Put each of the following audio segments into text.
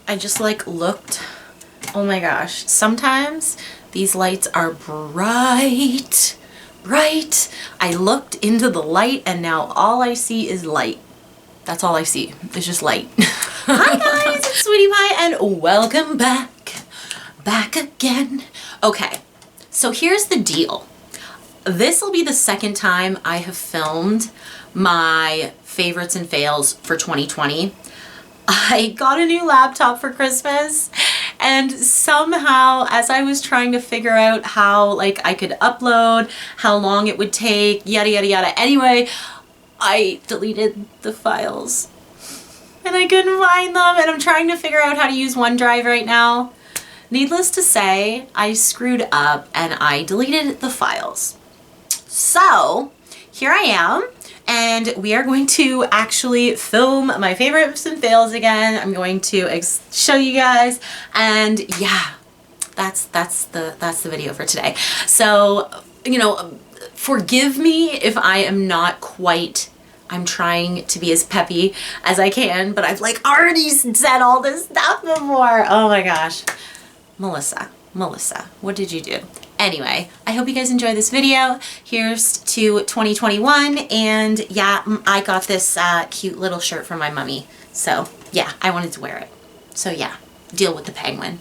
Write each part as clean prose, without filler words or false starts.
I just like looked, oh my gosh, sometimes these lights are bright. I looked into the light and now all I see is light. That's all I see. It's just light. Hi guys, it's Sweety Pie and welcome back. Back again. Okay, so here's the deal. This will be the second time I have filmed my favorites and fails for 2020. I got a new laptop for Christmas and somehow as I was trying to figure out how like I could upload, how long it would take, yada yada yada. Anyway, I deleted the files and I couldn't find them and I'm trying to figure out how to use OneDrive right now. Needless to say, I screwed up and I deleted the files. So here I am. And we are going to actually film my favorites and fails again. I'm going to show you guys, and yeah, that's the video for today. So, you know, forgive me if I am not quite. I'm trying to be as peppy as I can, but I've like already said all this stuff before. Oh my gosh, Melissa, what did you do? Anyway, I hope you guys enjoy this video. Here's to 2021, and yeah, I got this cute little shirt from my mummy. So yeah, I wanted to wear it. So yeah, deal with the penguin.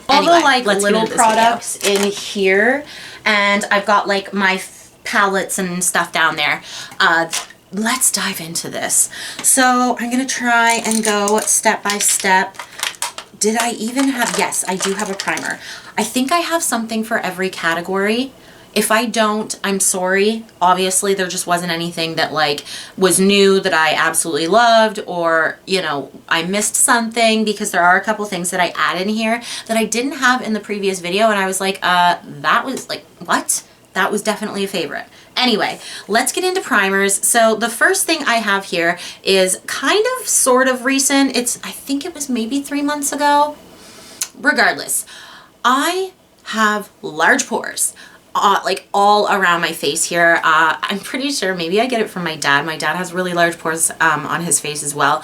All the like little products in here, and I've got like my palettes and stuff down there. Let's dive into this. So I'm gonna try and go step by step. Did I even have, yes, I do have a primer. I think I have something for every category. If I don't, I'm sorry. Obviously, there just wasn't anything that like was new that I absolutely loved, or, you know, I missed something, because there are a couple things that I add in here that I didn't have in the previous video. And I was like, that was like, what? That was definitely a favorite. Anyway, let's get into primers. So the first thing I have here is kind of sort of recent. I think it was maybe 3 months ago. Regardless, I have large pores. Like all around my face here. I'm pretty sure maybe I get it from my dad. My dad has really large pores on his face as well.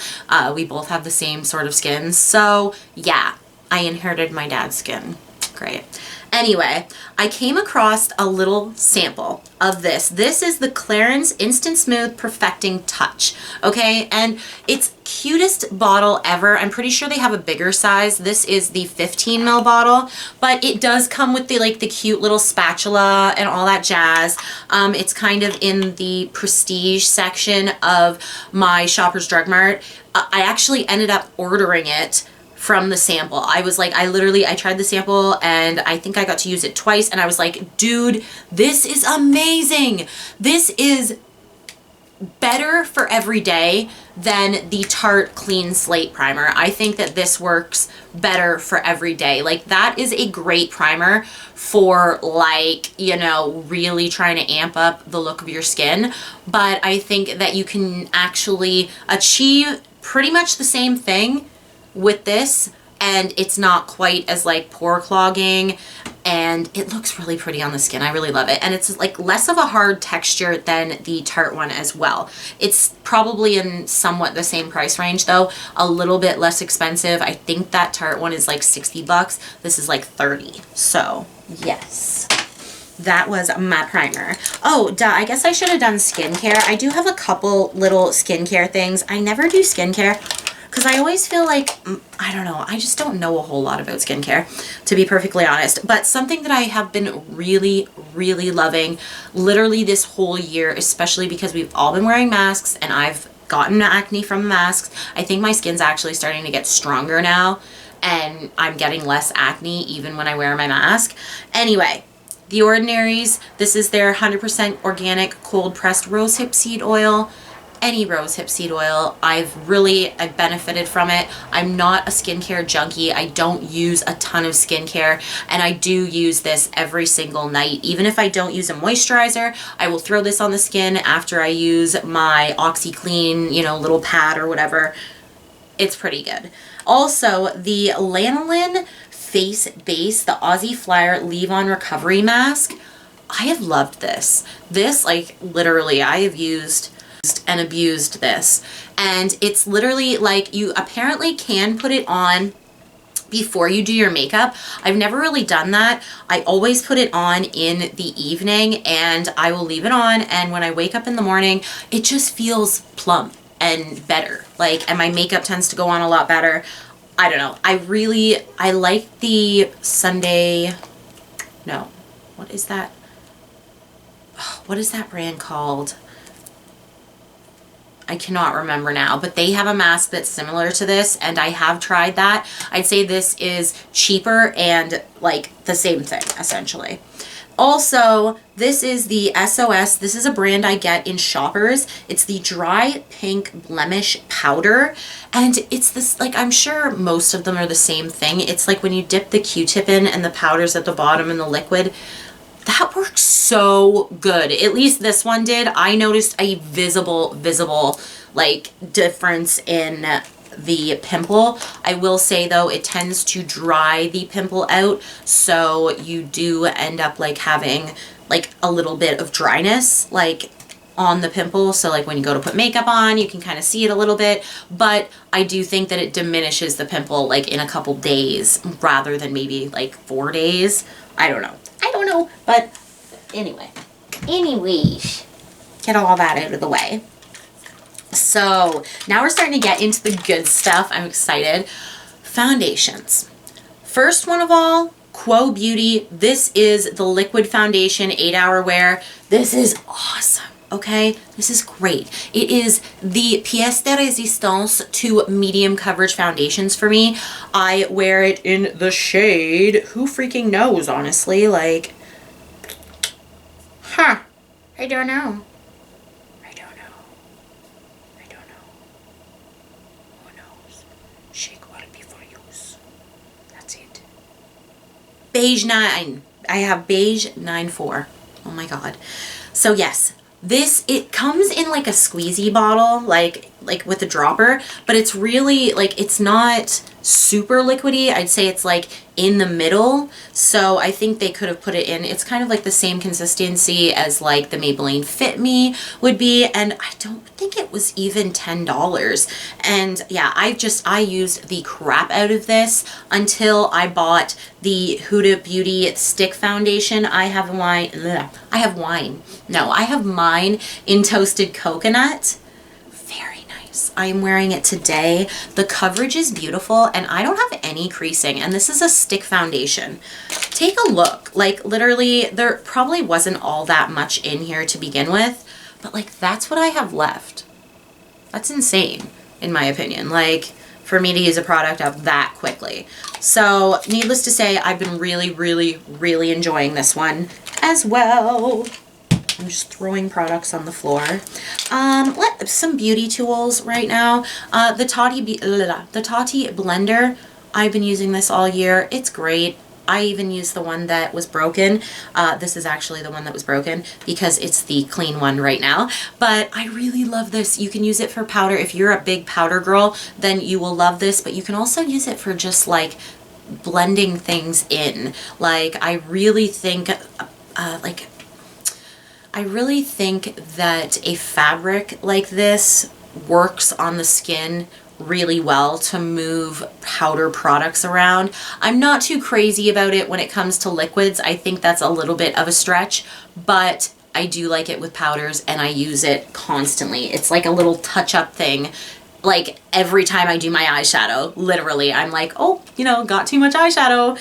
We both have the same sort of skin. So yeah, I inherited my dad's skin. Great. Anyway, I came across a little sample of this. This is the Clarins Instant Smooth Perfecting Touch. Okay, and it's cutest bottle ever. I'm pretty sure they have a bigger size. This is the 15 ml bottle, but it does come with the like the cute little spatula and all that jazz. It's kind of in the prestige section of my Shoppers Drug Mart. I actually ended up ordering it from the sample. I was like, I tried the sample and I think I got to use it twice and I was like, dude, this is amazing. This is better for every day than the Tarte Clean Slate Primer. I think that this works better for every day. Like that is a great primer for like, you know, really trying to amp up the look of your skin. But I think that you can actually achieve pretty much the same thing with this, and it's not quite as like pore clogging, and it looks really pretty on the skin. I really love it, and it's like less of a hard texture than the Tarte one as well. It's probably in somewhat the same price range though, a little bit less expensive. I think that Tarte one is like 60 bucks. This is like 30. So yes, that was my primer. Oh, duh, I guess I should have done skincare. I do have a couple little skincare things. I never do skincare because I always feel like, I don't know, I just don't know a whole lot about skincare, to be perfectly honest. But something that I have been really, really loving literally this whole year, especially because we've all been wearing masks and I've gotten acne from the masks. I think my skin's actually starting to get stronger now and I'm getting less acne even when I wear my mask. Anyway, The Ordinary's, this is their 100% organic cold pressed rosehip seed oil. Any rosehip seed oil, I've benefited from it. I'm not a skincare junkie. I don't use a ton of skincare, and I do use this every single night. Even if I don't use a moisturizer, I will throw this on the skin after I use my OxyClean, you know, little pad or whatever. It's pretty good. Also, the Lanolin Face Base, the Aussie Flyer Leave-On Recovery Mask. I have loved this. This, like, literally, I have used and abused this, and it's literally like, you apparently can put it on before you do your makeup. I've never really done that. I always put it on in the evening and I will leave it on, and when I wake up in the morning, it just feels plump and better. Like, and my makeup tends to go on a lot better. I don't know. I like the Sunday, no, what is that? What is that brand called? I cannot remember now, but they have a mask that's similar to this, and I have tried that. I'd say this is cheaper and like the same thing, essentially. Also, this is the SOS. This is a brand I get in Shoppers. It's the Dry Pink Blemish Powder. And it's this, like, I'm sure most of them are the same thing. It's like when you dip the Q-tip in and the powder's at the bottom and the liquid. That works so good. At least this one did. I noticed a visible like difference in the pimple. I will say though, it tends to dry the pimple out, so you do end up like having like a little bit of dryness like on the pimple. So like when you go to put makeup on, you can kind of see it a little bit, but I do think that it diminishes the pimple like in a couple days rather than maybe like 4 days. I don't know, but anyways, get all that out of the way. So now we're starting to get into the good stuff. I'm excited. Foundations. First one of all, Quo Beauty. This is the liquid foundation 8-hour wear. This is awesome. Okay, this is great. It is the pièce de résistance to medium coverage foundations for me. I wear it in the shade, who freaking knows, honestly, like, I don't know. Who knows? Shake well before use. That's it. Beige 9. I have beige 9-4. Oh my god. So yes, this, it comes in like a squeezy bottle, like with a dropper, but it's really like, it's not super liquidy. I'd say it's like in the middle. So I think they could have put it in. It's kind of like the same consistency as like the Maybelline Fit Me would be. And I don't think it was even $10. And yeah, I used the crap out of this until I bought the Huda Beauty stick foundation. I have mine in Toasted Coconut. Very nice. I'm wearing it today. The coverage is beautiful and I don't have any creasing, and this is a stick foundation. Take a look. Like literally there probably wasn't all that much in here to begin with, but like that's what I have left. That's insane in my opinion. Like for me to use a product up that quickly. So needless to say, I've been really enjoying this one as well. I'm just throwing products on the floor. Some beauty tools right now. The Tati blender. I've been using this all year. It's great. I even used the one that was broken. This is actually the one that was broken because it's the clean one right now. But I really love this. You can use it for powder. If you're a big powder girl, then you will love this. But you can also use it for just like blending things in. Like I really think that a fabric like this works on the skin really well to move powder products around. I'm not too crazy about it when it comes to liquids. I think that's a little bit of a stretch, but I do like it with powders and I use it constantly. It's like a little touch-up thing. Like every time I do my eyeshadow, literally, I'm like, oh, you know, got too much eyeshadow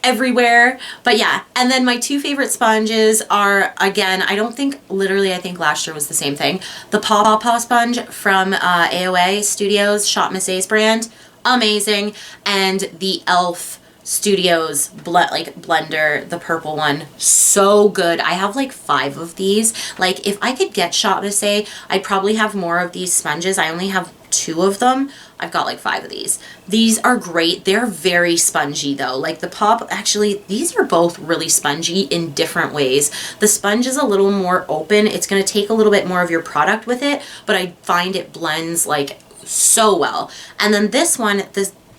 everywhere. But yeah, and then my two favorite sponges are, again, I think last year was the same thing. The Paw Paw sponge from AOA Studios, Shop Miss A's brand, amazing. And the e.l.f. Studios blender, the purple one, so good. I have like 5 of these. Like if I could get Shop Miss A, I'd probably have more of these sponges. I only have 2 of them. I've got like 5 of these. These are great. They're very spongy though. Like the Pop, actually, these are both really spongy in different ways. The sponge is a little more open. It's going to take a little bit more of your product with it, but I find it blends like so well. And then this one,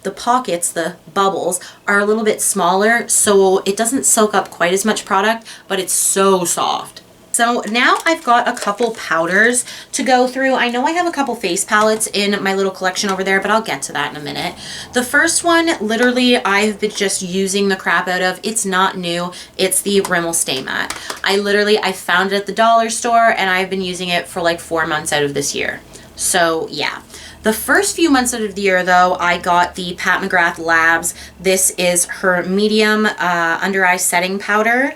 the pockets, the bubbles, are a little bit smaller, so it doesn't soak up quite as much product, but it's so soft. So now I've got a couple powders to go through. I know I have a couple face palettes in my little collection over there, but I'll get to that in a minute. The first one, literally, I've been just using the crap out of. It's not new. It's the Rimmel Stay Matte. I found it at the dollar store, and I've been using it for like 4 months out of this year. So yeah. The first few months out of the year, though, I got the Pat McGrath Labs. This is her medium under eye setting powder.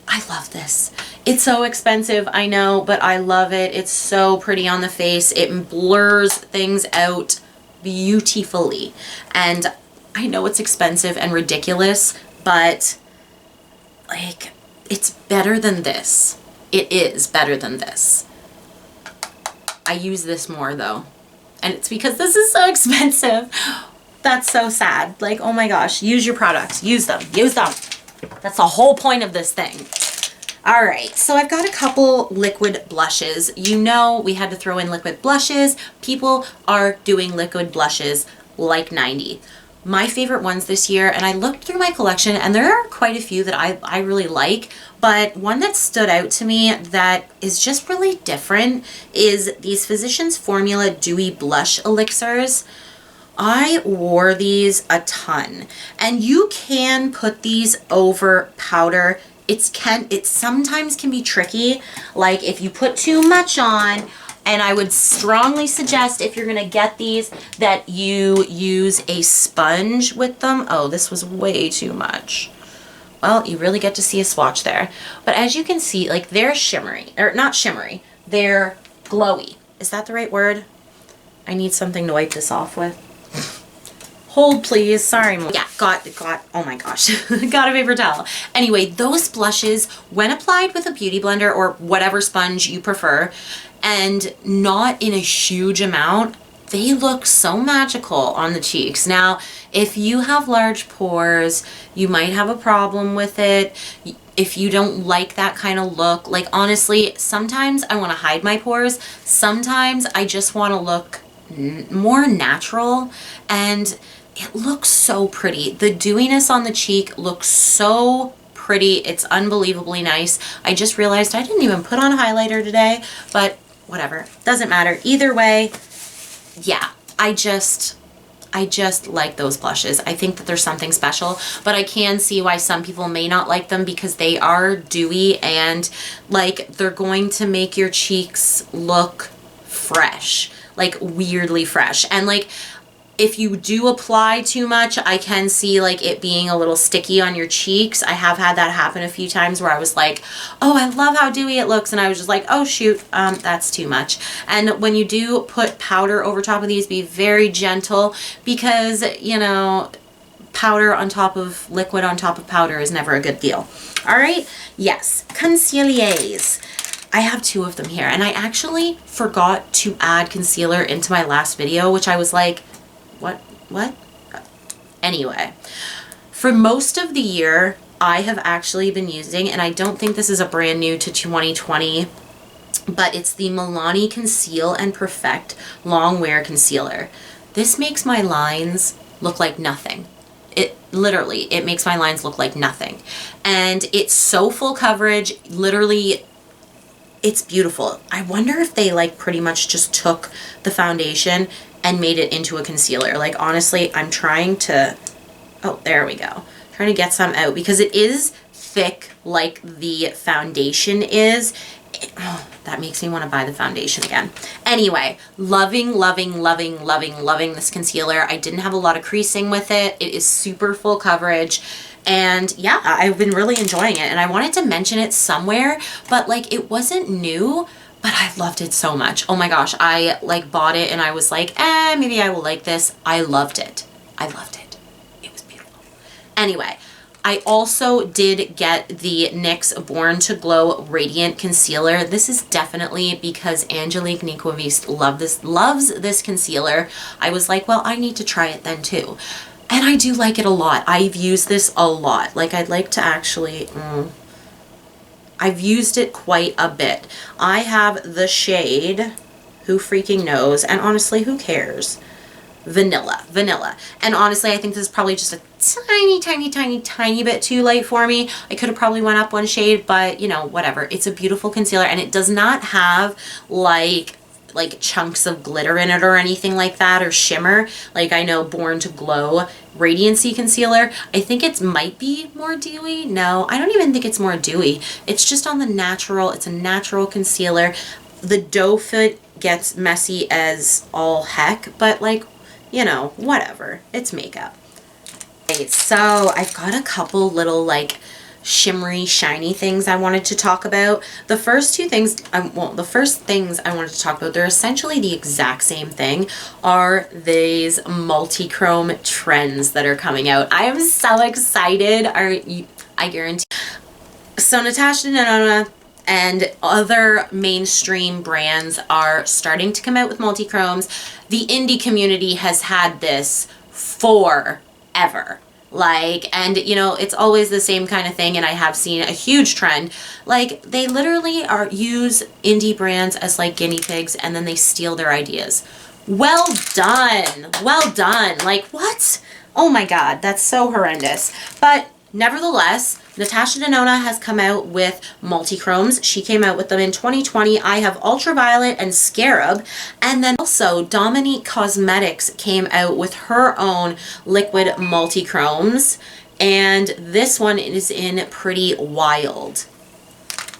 I love this. It's so expensive, I know, but I love it. It's so pretty on the face. It blurs things out beautifully. And I know it's expensive and ridiculous, but like, it's better than this. It is better than this. I use this more though. And it's because this is so expensive. That's so sad. Like, oh my gosh, use your products. Use them. Use them. That's the whole point of this thing. All right, so I've got a couple liquid blushes. You know we had to throw in liquid blushes. People are doing liquid blushes like 90. My favorite ones this year, and I looked through my collection, and there are quite a few that I really like, but one that stood out to me that is just really different is these Physicians Formula Dewy Blush Elixirs. I wore these a ton, and you can put these over powder. It sometimes can be tricky, like if you put too much on, and I would strongly suggest if you're gonna get these that you use a sponge with them. Oh, this was way too much. Well, you really get to see a swatch there. But as you can see, like they're shimmery, or not shimmery, they're glowy. Is that the right word? I need something to wipe this off with. Hold please, sorry. Yeah, got, oh my gosh, got a paper towel. Anyway, those blushes, when applied with a beauty blender or whatever sponge you prefer, and not in a huge amount, they look so magical on the cheeks. Now, if you have large pores, you might have a problem with it. If you don't like that kind of look, like honestly, sometimes I want to hide my pores. Sometimes I just want to look more natural, and it looks so pretty. The dewiness on the cheek looks so pretty. It's unbelievably nice. I just realized I didn't even put on a highlighter today, but whatever. Doesn't matter. Either way, yeah, I just like those blushes. I think that there's something special, but I can see why some people may not like them because they are dewy and like they're going to make your cheeks look fresh, like weirdly fresh. And like, if you do apply too much, I can see like it being a little sticky on your cheeks. I have had that happen a few times where I was like, oh, I love how dewy it looks. And I was just like, oh shoot, that's too much. And when you do put powder over top of these, be very gentle because, you know, powder on top of liquid on top of powder is never a good deal. All right. Yes. Concealers. I have 2 of them here, and I actually forgot to add concealer into my last video, which I was like, what? Anyway, for most of the year, I have actually been using, and I don't think this is a brand new to 2020, but it's the Milani Conceal and Perfect Long Wear Concealer. This makes my lines look like nothing. It literally, it makes my lines look like nothing. And it's so full coverage, literally, it's beautiful. I wonder if they like pretty much just took the foundation and made it into a concealer. Like honestly, I'm trying to, oh, there we go. Trying to get some out because it is thick like the foundation is. Oh, that makes me want to buy the foundation again. Anyway, loving this concealer. I didn't have a lot of creasing with it. It is super full coverage. And yeah, I've been really enjoying it. And I wanted to mention it somewhere, but like it wasn't new, but I loved it so much. Oh my gosh, I like bought it and I was like, maybe I will like this. I loved it. I loved it. It was beautiful. Anyway, I also did get the NYX Born to Glow Radiant Concealer. This is definitely because Angelique Nicovis loves this concealer. I was like, well, I need to try it then too. And I do like it a lot. I've used this a lot. Like I'd like to actually, I've used it quite a bit. I have the shade, who freaking knows, and honestly, who cares? vanilla. And honestly, I think this is probably just a tiny bit too light for me. I could have probably went up one shade, but you know, whatever. It's a beautiful concealer, and it does not have like chunks of glitter in it or anything like that, or shimmer like I know Born to Glow Radiancy concealer. I think it might be more dewy. No, I don't even think it's more dewy. It's just on the natural. It's a natural concealer. The doe foot gets messy as all heck, but like, you know, whatever. It's makeup. Okay, so I've got a couple little like shimmery, shiny things I wanted to talk about. The first things I wanted to talk about, they're essentially the exact same thing, are these multi-chrome trends that are coming out. I am so excited. I guarantee. So Natasha Denona and other mainstream brands are starting to come out with multi-chromes. The indie community has had this forever. Like, and you know, it's always the same kind of thing, and I have seen a huge trend. Like, they literally use indie brands as like guinea pigs, and then they steal their ideas. Well done. Well done. Like, what? Oh my God, that's so horrendous. But nevertheless, Natasha Denona has come out with multi-chromes. She came out with them in 2020. I have Ultraviolet and Scarab. And then also Dominique Cosmetics came out with her own liquid multi-chromes. And this one is in Pretty Wild.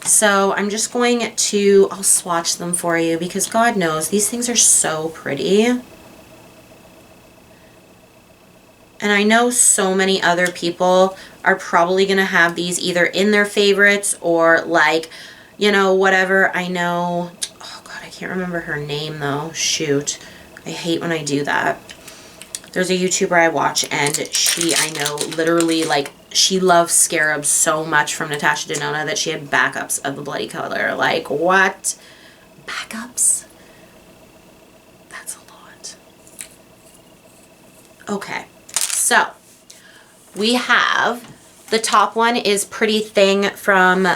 So I'm just going to, I'll swatch them for you because God knows these things are so pretty. And I know so many other people are probably going to have these either in their favorites or like, you know, whatever. I know, oh God, I can't remember her name though. Shoot. I hate when I do that. There's a YouTuber I watch, and she, I know, literally, like, she loves Scarab so much from Natasha Denona that she had backups of the bloody color. Like, what? Backups? That's a lot. Okay. So, we have, the top one is Pretty Thing from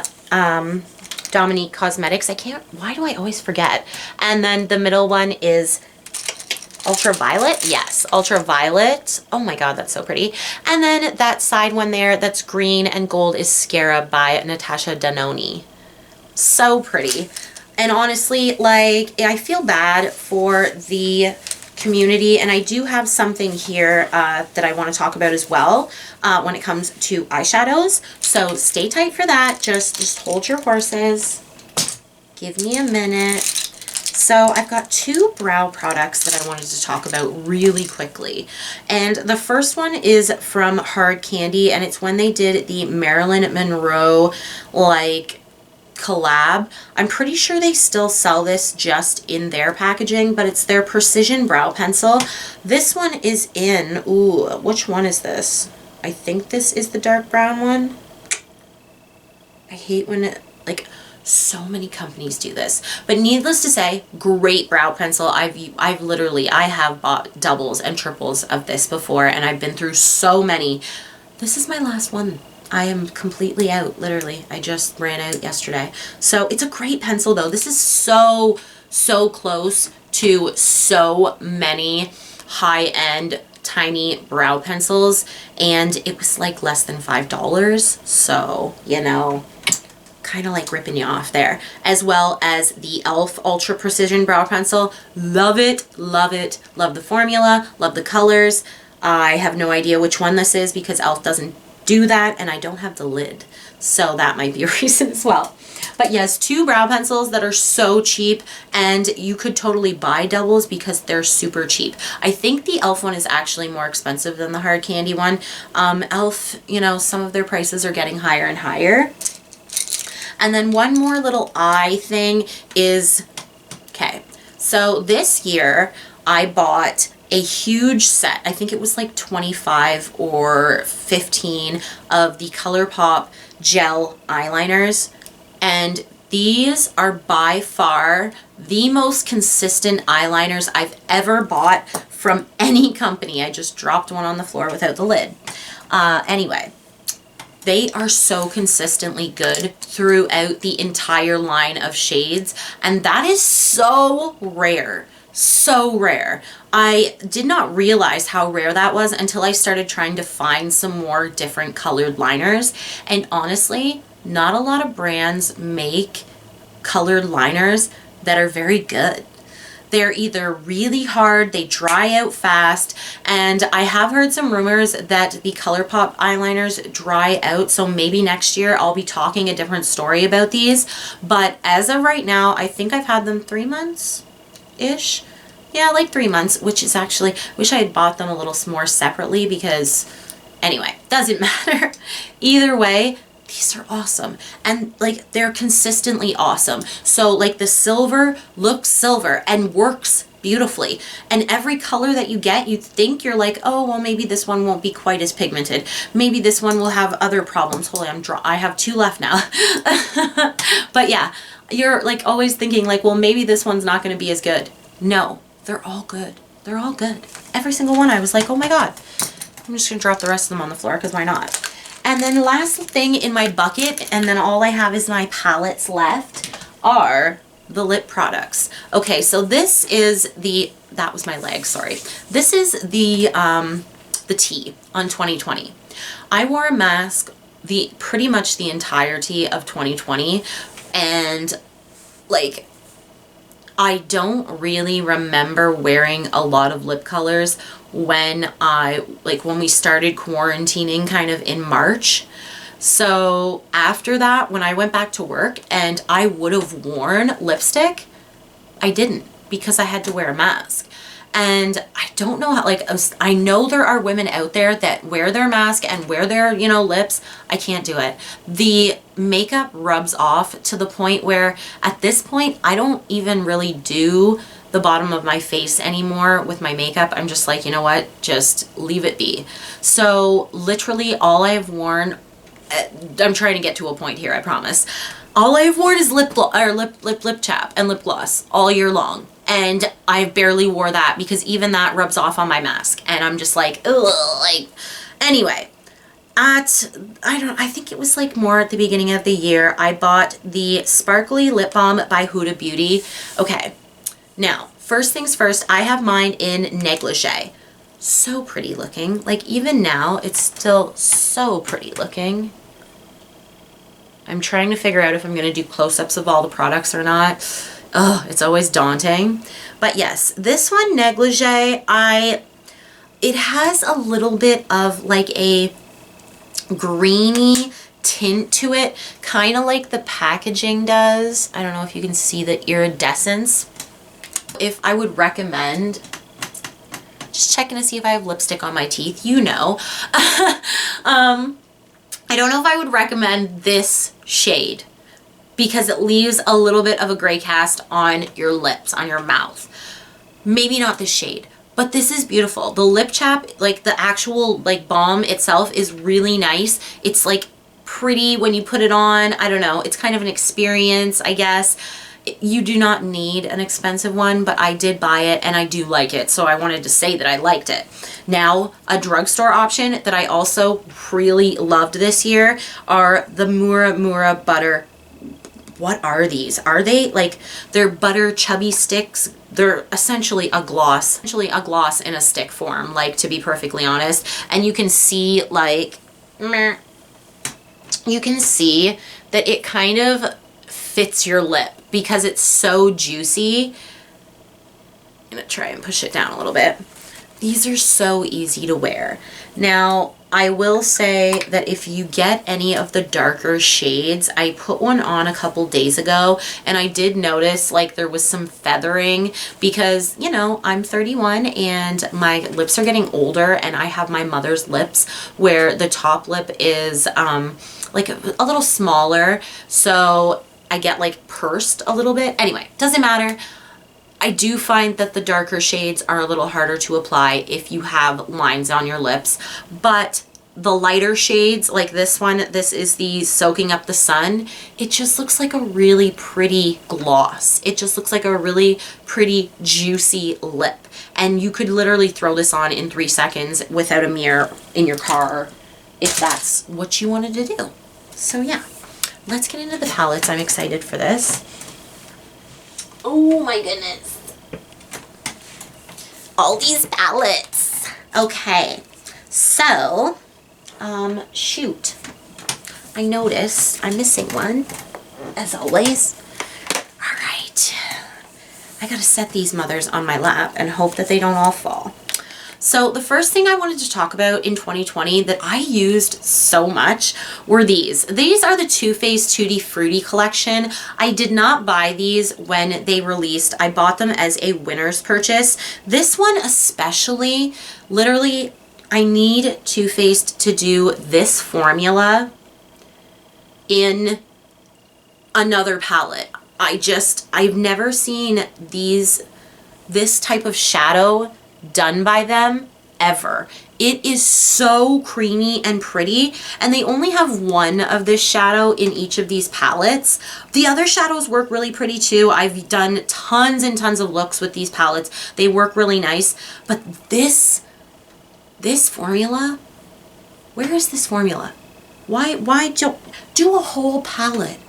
Dominique Cosmetics. Why do I always forget? And then the middle one is Ultraviolet. Yes, Ultraviolet. Oh my God, that's so pretty. And then that side one there that's green and gold is Scarab by Natasha Denona. So pretty. And honestly, like, I feel bad for the community, and I do have something here that I want to talk about as well when it comes to eyeshadows. So stay tight for that. Just hold your horses. Give me a minute. So I've got two brow products that I wanted to talk about really quickly. And the first one is from Hard Candy, and it's when they did the Marilyn Monroe like collab. I'm pretty sure they still sell this just in their packaging, but it's their Precision Brow Pencil. This one is in, ooh, which one is this? I think this is the dark brown one. I hate when it, like, so many companies do this, but needless to say, great brow pencil. I have bought doubles and triples of this before, and I've been through so many. This is my last one. I am completely out, literally. I just ran out yesterday. So it's a great pencil though. This is so close to so many high-end tiny brow pencils, and it was like less than $5. So, you know, kind of like ripping you off there. As well as the e.l.f. Ultra Precision Brow Pencil. Love it, love it, love the formula, love the colors. I have no idea which one this is because e.l.f. doesn't do that, and I don't have the lid, so that might be a reason as well. But yes, two brow pencils that are so cheap, and you could totally buy doubles because they're super cheap. I think the e.l.f. one is actually more expensive than the Hard Candy one. e.l.f., you know, some of their prices are getting higher and higher. And then one more little eye thing is, okay, so this year I bought a huge set. I think it was like 25 or 15 of the ColourPop gel eyeliners. And these are by far the most consistent eyeliners I've ever bought from any company. I just dropped one on the floor without the lid. Anyway, they are so consistently good throughout the entire line of shades. And that is so rare. So rare. I did not realize how rare that was until I started trying to find some more different colored liners. And honestly, not a lot of brands make colored liners that are very good. They're either really hard, they dry out fast, and I have heard some rumors that the ColourPop eyeliners dry out, so maybe next year I'll be talking a different story about these. But as of right now, I think I've had them 3 months-ish. Yeah, like 3 months, which is actually, wish I had bought them a little more separately because, anyway, doesn't matter. Either way, these are awesome, and like they're consistently awesome. So like the silver looks silver and works beautifully, and every color that you get, you think you're like, oh well, maybe this one won't be quite as pigmented, maybe this one will have other problems. Holy, I have 2 left now. But yeah, you're like always thinking like, well, maybe this one's not going to be as good. No, they're all good. They're all good. Every single one. I was like, oh my god, I'm just gonna drop the rest of them on the floor because why not. And then last thing in my bucket, and then all I have is my palettes left, are the lip products. Okay, so this is the, that was my leg, sorry. This is the tea on 2020. I wore a mask pretty much the entirety of 2020, and like, I don't really remember wearing a lot of lip colors when we started quarantining kind of in March. So after that, when I went back to work and I would have worn lipstick, I didn't because I had to wear a mask. And I don't know how, like, I know there are women out there that wear their mask and wear their, you know, lips. I can't do it. The makeup rubs off to the point where at this point, I don't even really do the bottom of my face anymore with my makeup. I'm just like, you know what, just leave it be. So literally all I've worn, I'm trying to get to a point here, I promise. All I've worn is lip chap and lip gloss all year long. And I barely wore that because even that rubs off on my mask. And I'm just like, ugh, like, anyway. I think it was like more at the beginning of the year, I bought the Sparkly Lip Balm by Huda Beauty. Okay, now, first things first, I have mine in Negligee. So pretty looking. Like, even now, it's still so pretty looking. I'm trying to figure out if I'm going to do close-ups of all the products or not. Oh, it's always daunting. But yes, this one, Negligee, it has a little bit of like a greeny tint to it, kind of like the packaging does. I don't know if you can see the iridescence. If I would recommend, just checking to see if I have lipstick on my teeth, you know. I don't know if I would recommend this shade because it leaves a little bit of a gray cast on your lips, on your mouth. Maybe not this shade, but this is beautiful. The lip chap, like the actual like balm itself is really nice. It's like pretty when you put it on. I don't know. It's kind of an experience, I guess. You do not need an expensive one, but I did buy it and I do like it. So I wanted to say that I liked it. Now, a drugstore option that I also really loved this year are the Mura Butter. What are these? Are they like, they're butter chubby sticks? They're essentially a gloss in a stick form, like, to be perfectly honest. And you can see like, you can see that it kind of fits your lip because it's so juicy. I'm gonna try and push it down a little bit. These are so easy to wear. Now, I will say that if you get any of the darker shades, I put one on a couple days ago and I did notice like there was some feathering because, you know, I'm 31 and my lips are getting older and I have my mother's lips where the top lip is like a little smaller. So I get like pursed a little bit. Anyway, doesn't matter. I do find that the darker shades are a little harder to apply if you have lines on your lips, but the lighter shades like this one, this is the Soaking Up the Sun, it just looks like a really pretty gloss. It just looks like a really pretty juicy lip, and you could literally throw this on in 3 seconds without a mirror in your car if that's what you wanted to do. So yeah, let's get into the palettes. I'm excited for this. Oh my goodness. all these palettes. Okay, so, shoot. I noticed I'm missing one, as always. All right. I gotta set these mothers on my lap and hope that they don't all fall. So the first thing I wanted to talk about in 2020 that I used so much were these. These are the Too Faced Tutti Frutti collection. I did not buy these when they released. I bought them as a winner's purchase. This one especially, literally, I need Too Faced to do this formula in another palette. I've never seen this type of shadow done by them ever. It is so creamy and pretty, and they only have one of this shadow in each of these palettes. The other shadows work really pretty too. I've done tons and tons of looks with these palettes. They work really nice, but this formula, where is this formula? Why do a whole palette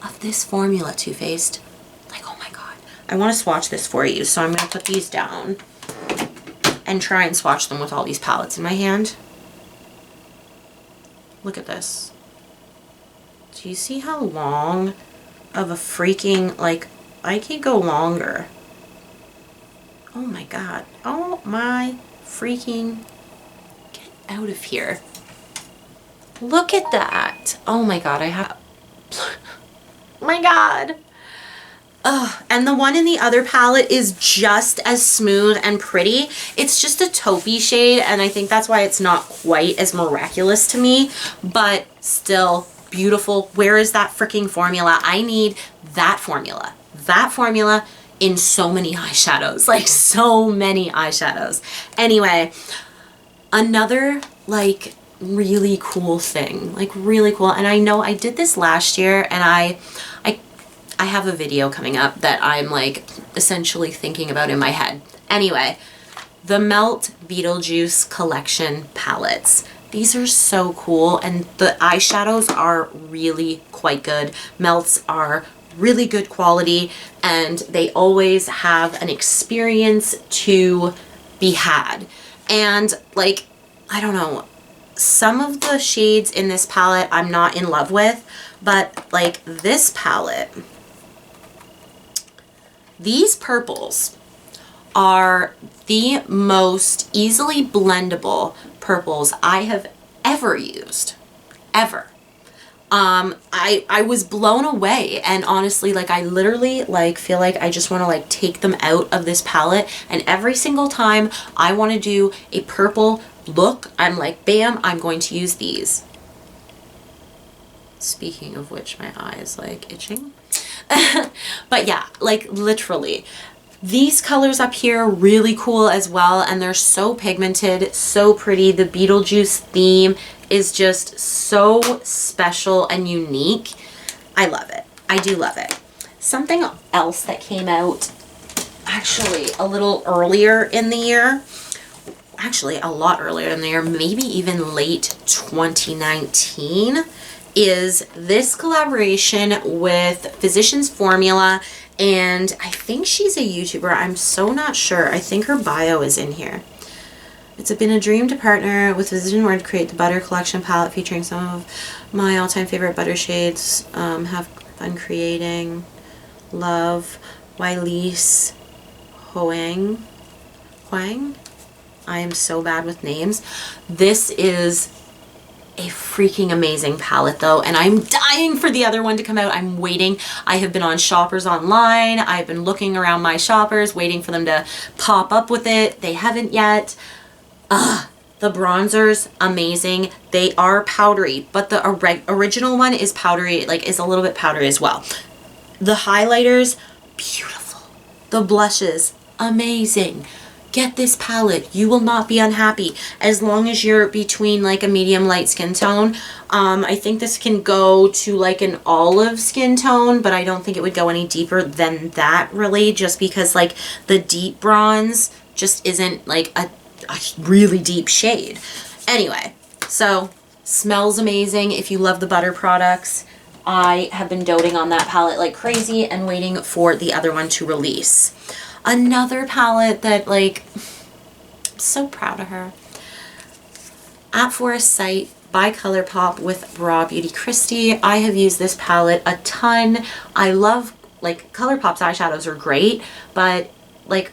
of this formula, Too Faced? Like, oh my God. I want to swatch this for you, so I'm going to put these down and try and swatch them with all these palettes in my hand. Look at this. Do you see how long of a freaking, like, I could go longer. Oh my God. Oh my freaking, get out of here. Look at that. Oh my God, I have, my God. Oh, and the one in the other palette is just as smooth and pretty. It's just a taupey shade, and I think that's why it's not quite as miraculous to me, but still beautiful. Where is that freaking formula? I need that formula. That formula in so many eyeshadows, like so many eyeshadows. Anyway, another like really cool thing, like really cool. And I know I did this last year, and I have a video coming up that I'm like essentially thinking about in my head. Anyway, the Melt Beetlejuice collection palettes. These are so cool, and the eyeshadows are really quite good. Melts are really good quality, and they always have an experience to be had. And like, I don't know, some of the shades in this palette I'm not in love with, but like this palette, these purples are the most easily blendable purples I have ever used, ever. I was blown away, and honestly, like, I literally like feel like I just want to like take them out of this palette, and every single time I want to do a purple look, I'm like, bam, I'm going to use these. Speaking of which, my eye is like itching. But yeah, like literally these colors up here are really cool as well, and they're so pigmented, so pretty. The Beetlejuice theme is just so special and unique. I love it. I do love it. Something else that came out actually a little earlier in the year, actually a lot earlier in the year, maybe even late 2019, is this collaboration with Physicians Formula, and I think she's a YouTuber. I'm so not sure. I think her bio is in here. It's been a dream to partner with Physicians Formula to create the Butter Collection palette featuring some of my all-time favorite butter shades. Have fun creating. Love, Wylise Huang. I am so bad with names. This is a freaking amazing palette though, and I'm dying for the other one to come out. I'm waiting. I have been on Shoppers Online. I've been looking around my Shoppers waiting for them to pop up with it. They haven't yet. The bronzers, amazing. They are powdery, but the original one is powdery, like is a little bit powdery as well. The highlighters, beautiful. The blushes, amazing. Get this palette. You will not be unhappy as long as you're between like a medium light skin tone. I think this can go to like an olive skin tone, but I don't think it would go any deeper than that really, just because like the deep bronze just isn't like a really deep shade. Anyway, so smells amazing. If you love the butter products, I have been doting on that palette like crazy and waiting for the other one to release. Another palette that like So proud of her. At Forest Sight by ColourPop with Raw Beauty Christie. I have used this palette a ton. I love, like, ColourPop's eyeshadows are great, but like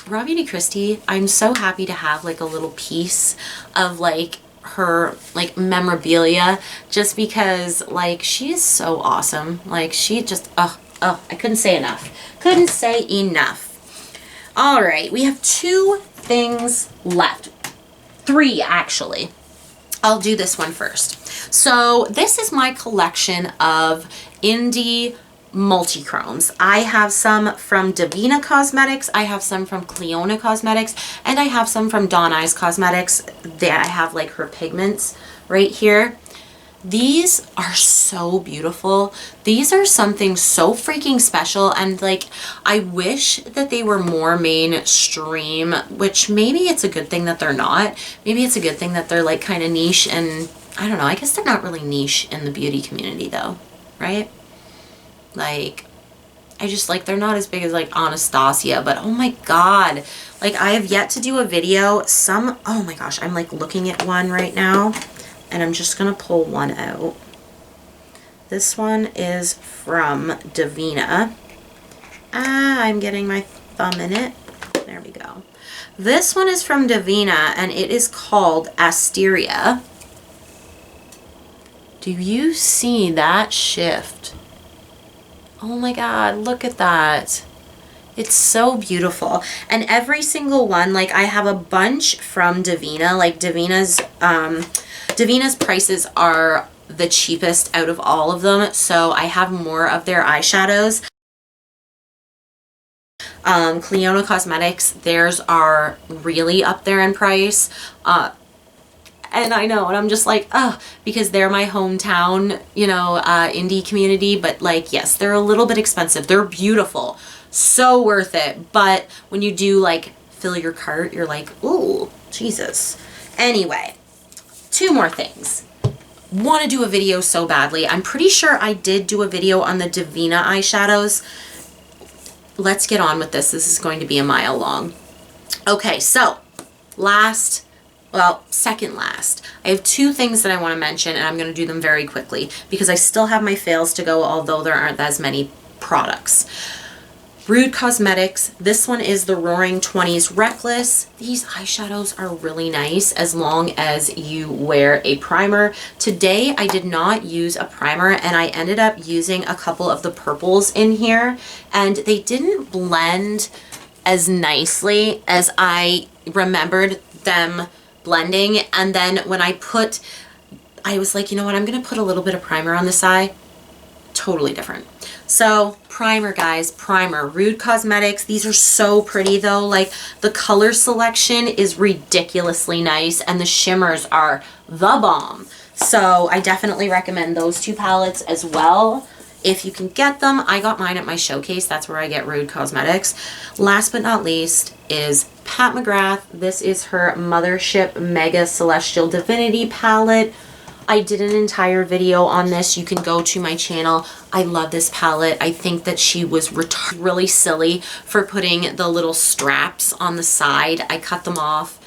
Raw Beauty Christie, I'm so happy to have like a little piece of like her like memorabilia, just because like she is so awesome. Like she just, I couldn't say enough. Couldn't say enough. All right, we have 2 things left. 3 actually. I'll do this one first. So this is my collection of indie multi-chromes. I have some from Davina Cosmetics, I have some from Cleona Cosmetics, and I have some from Dawn Eyes Cosmetics. That I have like her pigments right here. These are so beautiful. These are something so freaking special, and like I wish that they were more mainstream, which maybe it's a good thing that they're not. Maybe it's a good thing that they're like kind of niche, and I don't know, I guess they're not really niche in the beauty community though, right? Like I just like, they're not as big as like Anastasia, but oh my god, like I have yet to do a video. Oh my gosh, I'm like looking at one right now. And I'm just going to pull one out. This one is from Davina. I'm getting my thumb in it. There we go. This one is from Davina, and it is called Asteria. Do you see that shift? Oh my god, look at that. It's so beautiful. And every single one, like I have a bunch from Davina, like Davina's prices are the cheapest out of all of them, so I have more of their eyeshadows. Cleona Cosmetics, theirs are really up there in price. And I know, and I'm just like, because they're my hometown, you know, indie community, but like, yes, they're a little bit expensive. They're beautiful. So worth it. But when you do like fill your cart, you're like, ooh, Jesus. Anyway. 2 more things. Want to do a video so badly. I'm pretty sure I did do a video on the Davina eyeshadows. Let's get on with this. This is going to be a mile long. Okay, so second last. I have 2 things that I want to mention, and I'm going to do them very quickly because I still have my fails to go, although there aren't as many products. Rude Cosmetics, this one is the Roaring 20s Reckless. These eyeshadows are really nice as long as you wear a primer. Today I did not use a primer, and I ended up using a couple of the purples in here, and they didn't blend as nicely as I remembered them blending. And then when I was like, you know what, I'm gonna put a little bit of primer on this eye. Totally different. So primer, guys, primer. Rude Cosmetics. These are so pretty though. Like the color selection is ridiculously nice, and the shimmers are the bomb. So I definitely recommend those 2 palettes as well if you can get them. I got mine at my showcase. That's where I get Rude Cosmetics. Last but not least is Pat McGrath. This is her Mothership Mega Celestial Divinity palette. I did an entire video on this. You can go to my channel. I love this palette. I think that she was really silly for putting the little straps on the side. I cut them off.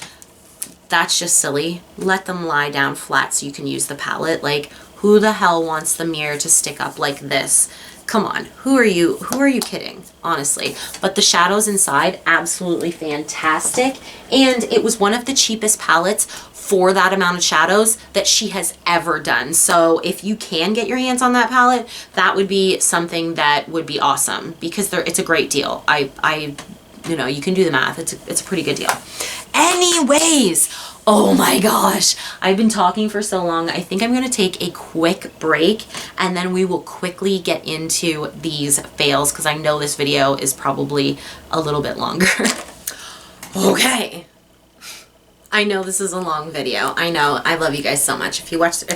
That's just silly. Let them lie down flat so you can use the palette. Like, who the hell wants the mirror to stick up like this? Come on, who are you kidding, honestly? But the shadows inside, absolutely fantastic. And it was one of the cheapest palettes for that amount of shadows that she has ever done. So if you can get your hands on that palette, that would be something that would be awesome, because it's a great deal. You know, you can do the math. It's a pretty good deal. Anyways, oh my gosh, I've been talking for so long. I think I'm going to take a quick break, and then we will quickly get into these fails, because I know this video is probably a little bit longer. Okay. I know this is a long video. I know. I love you guys so much. If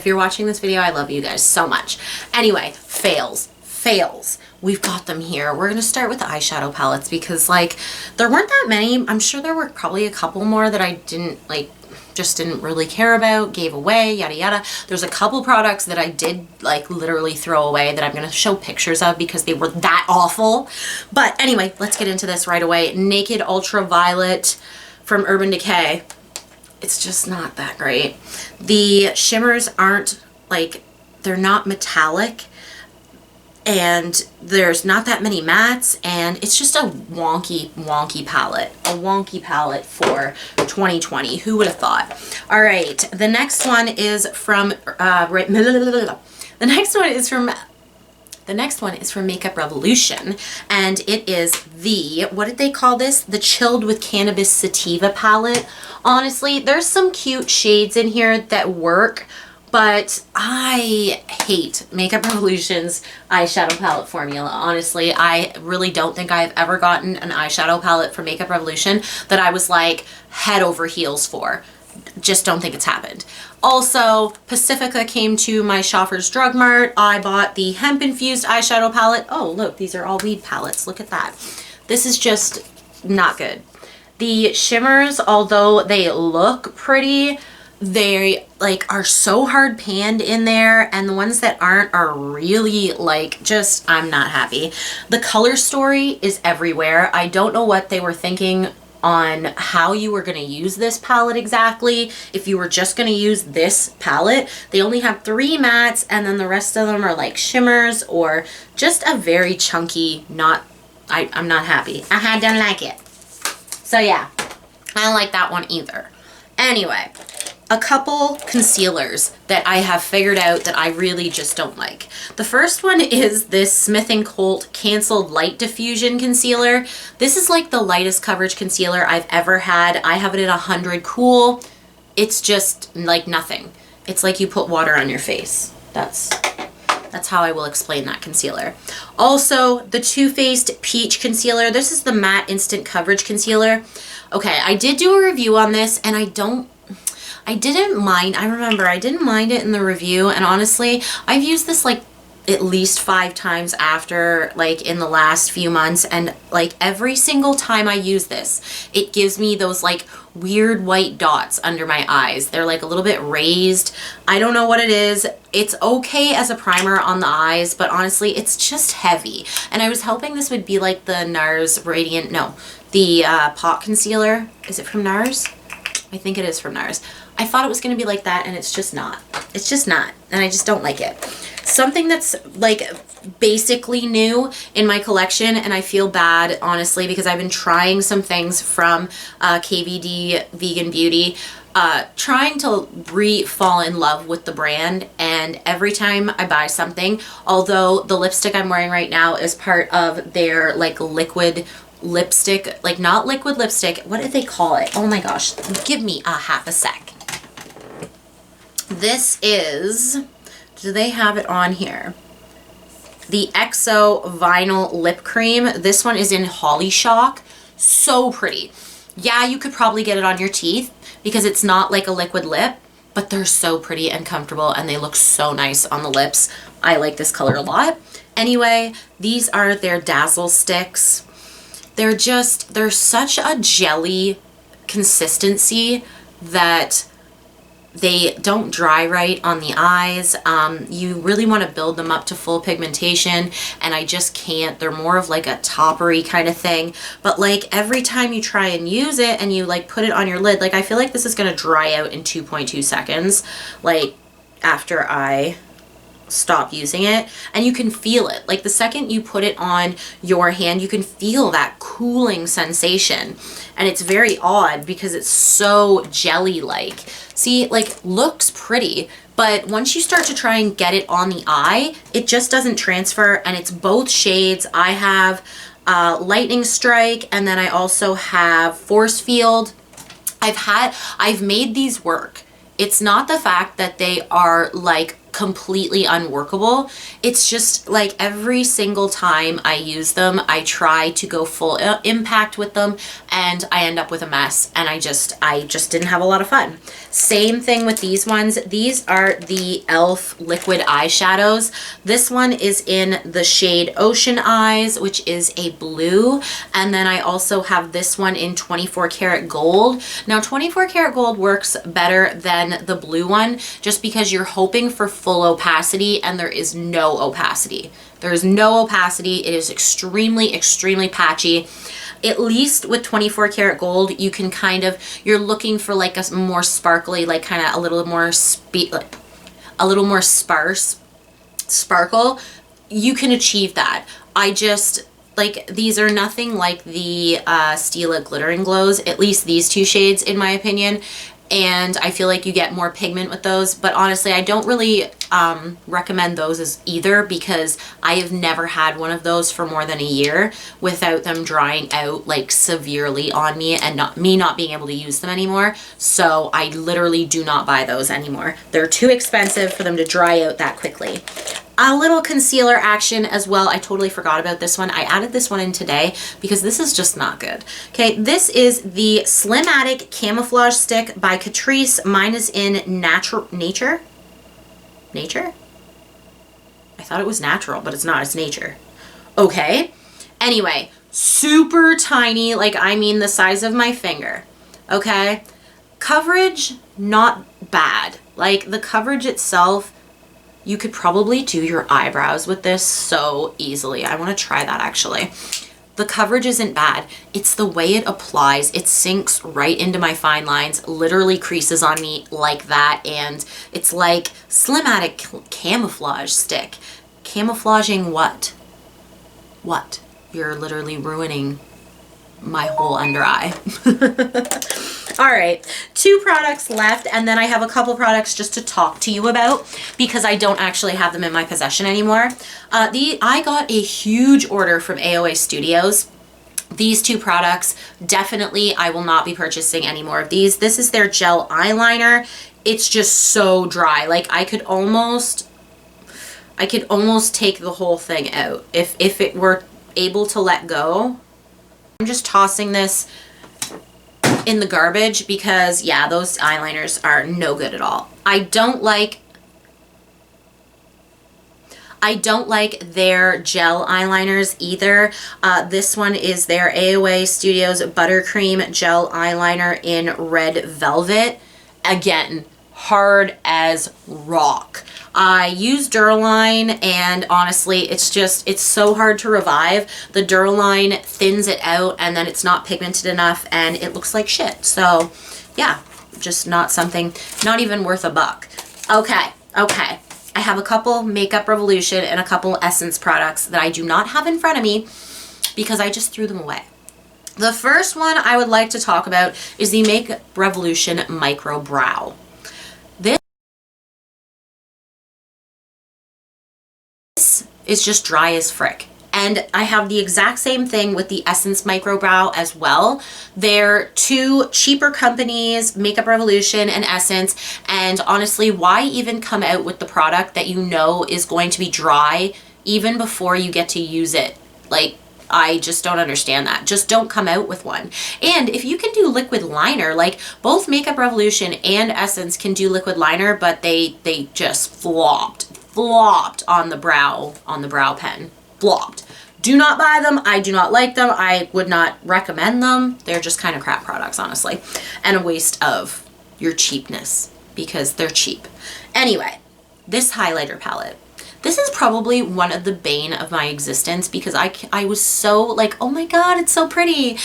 you're watching this video, I love you guys so much. Anyway, fails. We've got them here. We're going to start with the eyeshadow palettes, because like there weren't that many. I'm sure there were probably a couple more that I didn't like, just didn't really care about, gave away, yada yada. There's a couple products that I did like literally throw away that I'm going to show pictures of because they were that awful. But anyway, let's get into this right away. Naked Ultraviolet from Urban Decay. It's just not that great. The shimmers aren't like, they're not metallic, and there's not that many mattes, and it's just a wonky palette. A wonky palette for 2020. Who would have thought? All right, the next one is from the next one is from Makeup Revolution, and it is the, what did they call this? The Chilled with Cannabis Sativa palette. Honestly, there's some cute shades in here that work, but I hate Makeup Revolution's eyeshadow palette formula. Honestly, I really don't think I've ever gotten an eyeshadow palette from Makeup Revolution that I was like head over heels for. Just don't think it's happened. Also, Pacifica came to my Shoppers Drug Mart. I bought the hemp infused eyeshadow palette. Oh, look, these are all weed palettes. Look at that. This is just not good. The shimmers, although they look pretty, they like are so hard panned in there, and the ones that aren't are really like just, I'm not happy. The color story is everywhere. I don't know what they were thinking on how you were going to use this palette exactly. If you were just going to use this palette, they only have 3 mattes, and then the rest of them are like shimmers or just a very chunky, I'm not happy. I don't like it. So yeah, I don't like that one either. Anyway, a couple concealers that I have figured out that I really just don't like. The first one is this Smith & Colt Canceled Light Diffusion Concealer. This is like the lightest coverage concealer I've ever had. I have it at 100 Cool. It's just like nothing. It's like you put water on your face. That's how I will explain that concealer. Also, the Too Faced Peach Concealer. This is the Matte Instant Coverage Concealer. Okay, I did do a review on this, and I didn't mind. I remember I didn't mind it in the review, and honestly, I've used this like at least 5 times after, like in the last few months, and like every single time I use this, it gives me those like weird white dots under my eyes. They're like a little bit raised. I don't know what it is. It's okay as a primer on the eyes, but honestly, it's just heavy. And I was hoping this would be like the NARS Radiant, no, the Pot Concealer. Is it from NARS? I think it is from NARS. I thought it was going to be like that, and it's just not. It's just not, and I just don't like it. Something that's like basically new in my collection, and I feel bad, honestly, because I've been trying some things from KVD Vegan Beauty, trying to fall in love with the brand, and every time I buy something, although the lipstick I'm wearing right now is part of their like liquid lipstick, like not liquid lipstick, what did they call it? Oh my gosh, give me a half a sec. This is, do they have it on here? The XO Vinyl Lip Cream. This one is in Holly Shock. So pretty. Yeah, you could probably get it on your teeth because it's not like a liquid lip, but they're so pretty and comfortable, and they look so nice on the lips. I like this color a lot. Anyway, these are their Dazzle Sticks. They're such a jelly consistency that they don't dry right on the eyes. You really want to build them up to full pigmentation, and I just can't. They're more of like a toppery kind of thing, but like every time you try and use it and you like put it on your lid, like I feel like this is going to dry out in 2.2 seconds, like after I stop using it, and you can feel it. Like the second you put it on your hand, you can feel that cooling sensation, and it's very odd because it's so jelly-like. See, like looks pretty, but once you start to try and get it on the eye, it just doesn't transfer, and it's both shades. I have Lightning Strike, and then I also have Force Field. I've made these work. It's not the fact that they are like completely unworkable. It's just like every single time I use them, I try to go full impact with them, and I end up with a mess, and I just didn't have a lot of fun. Same thing with these ones. These are the e.l.f. liquid eyeshadows. This one is in the shade Ocean Eyes, which is a blue, and then I also have this one in 24 karat gold. Now 24 karat gold works better than the blue one just because you're hoping for full opacity, and there is no opacity. There is no opacity. It is extremely, extremely patchy. At least with 24 karat gold, you can kind of, you're looking for like a more sparkly, like kind of a little more a little more sparse sparkle. You can achieve that. I just, like, these are nothing like the Stila Glittering Glows, at least these two shades in my opinion. And I feel like you get more pigment with those, but honestly I don't really recommend those as either, because I have never had one of those for more than a year without them drying out like severely on me and not being able to use them anymore. So I literally do not buy those anymore. They're too expensive for them to dry out that quickly. A little concealer action as well. I totally forgot about this one. I added this one in today because this is just not good. Okay, this is the Slimatic Camouflage Stick by Catrice. Mine is in Nature? I thought it was natural, but it's not. It's nature. Okay. Anyway, super tiny, like I mean the size of my finger. Okay. Coverage, not bad. Like the coverage itself, you could probably do your eyebrows with this so easily. I want to try that actually. The coverage isn't bad. It's the way it applies. It sinks right into my fine lines, literally creases on me like that. And it's like Slimatic Camouflage Stick. Camouflaging what? What? You're literally ruining my whole under eye. All right, 2 products left, and then I have a couple products just to talk to you about because I don't actually have them in my possession anymore. I got a huge order from AOA Studios. These 2 products, definitely I will not be purchasing any more of these. This is their gel eyeliner. It's just so dry. Like I could almost take the whole thing out if it were able to let go. I'm just tossing this in the garbage because yeah, those eyeliners are no good at all. I don't like their gel eyeliners either. This one is their AOA Studios Buttercream Gel Eyeliner in Red Velvet. Again, hard as rock. I use Duraline and honestly it's so hard to revive. The Duraline thins it out and then it's not pigmented enough and it looks like shit. So yeah, just not something, not even worth a buck. Okay. I have a couple Makeup Revolution and a couple Essence products that I do not have in front of me because I just threw them away. The first one I would like to talk about is the Makeup Revolution Micro Brow. Is just dry as frick. And I have the exact same thing with the Essence Micro Brow as well. They're 2 cheaper companies, Makeup Revolution and Essence, and honestly, why even come out with the product that you know is going to be dry even before you get to use it? Like, I just don't understand that. Just don't come out with one. And if you can do liquid liner, like both Makeup Revolution and Essence can do liquid liner, but they just flopped on the brow pen. Flopped. Do not buy them. I do not like them. I would not recommend them. They're just kind of crap products, honestly, and a waste of your cheapness because they're cheap. Anyway, this highlighter palette. This is probably one of the bane of my existence because I was so like, oh my god, it's so pretty.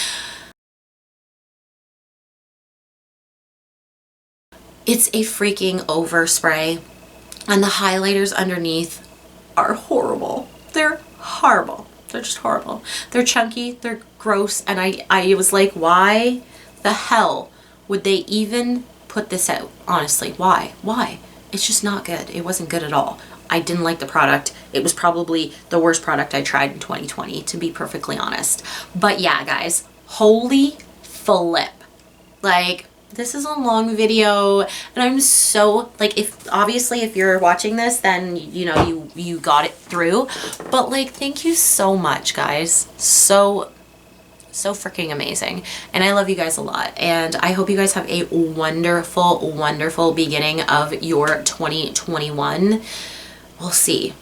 It's a freaking overspray. And the highlighters underneath are horrible. They're horrible. They're just horrible. They're chunky, they're gross, and I was like, why the hell would they even put this out? Honestly, why? Why? It's just not good. It wasn't good at all. I didn't like the product. It was probably the worst product I tried in 2020, to be perfectly honest. But yeah, guys, holy flip. Like, this is a long video and I'm so like, if you're watching this, then you know you got it through, but like, thank you so much, guys. So freaking amazing, and I love you guys a lot, and I hope you guys have a wonderful beginning of your 2021. We'll see.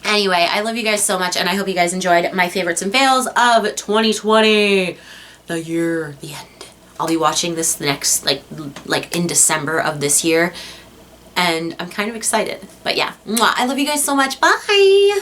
Anyway, I love you guys so much, and I hope you guys enjoyed my favorites and fails of 2020, the year, the end. I'll be watching this next, like in December of this year, and I'm kind of excited. But yeah, mwah, I love you guys so much. Bye!